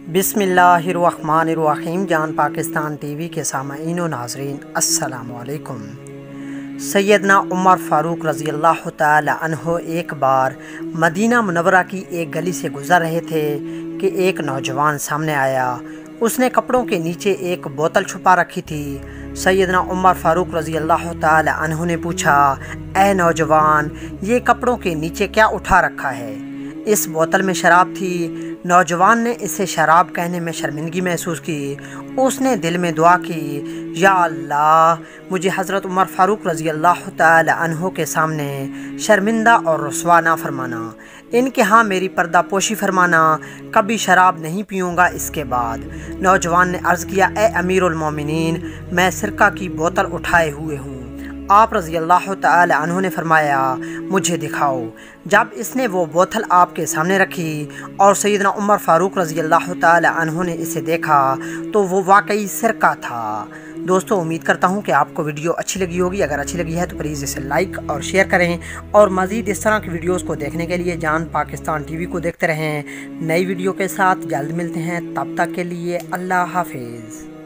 बिस्मिल्लाहिर्रहमानिर्रहीम। जान पाकिस्तान टीवी के सामईन व नाज़रीन अस्सलामु अलैकुम। सैयदना उमर फ़ारूक रज़ी अल्लाह तआला अन्हो एक बार मदीना मुनव्वरा की एक गली से गुज़र रहे थे कि एक नौजवान सामने आया। उसने कपड़ों के नीचे एक बोतल छुपा रखी थी। सैयदना उमर फ़ारूक रज़ी अल्लाह तआला अन्हो ने पूछा, ऐ नौजवान, ये कपड़ों के नीचे क्या उठा रखा है? इस बोतल में शराब थी। नौजवान ने इसे शराब कहने में शर्मिंदगी महसूस की। उसने दिल में दुआ की, या अल्लाह, मुझे हज़रत उमर फ़ारूक रज़ी अल्लाह तआला अन्हो के सामने शर्मिंदा और रुसवा ना फरमाना। इनके यहाँ मेरी पर्दा पोशी फरमाना। कभी शराब नहीं पीऊँगा इसके बाद। नौजवान ने अर्ज़ किया, ए अमीरुल मोमिनीन, मैं सिरका की बोतल उठाए हुए हूँ। आप रज़ी अल्लाह तआला अन्हु ने फरमाया, मुझे दिखाओ। जब इसने वो बोतल आपके सामने रखी और सैयदना उमर फ़ारूक रज़ी अल्लाह तआला अन्हु ने इसे देखा तो वो वाकई सिरका था। दोस्तों, उम्मीद करता हूँ कि आपको वीडियो अच्छी लगी होगी। अगर अच्छी लगी है तो प्लीज़ इसे लाइक और शेयर करें और मज़ीद इस तरह की वीडियोज़ को देखने के लिए जान पाकिस्तान टीवी को देखते रहें। नई वीडियो के साथ जल्द मिलते हैं। तब तक के लिए अल्लाह हाफिज़।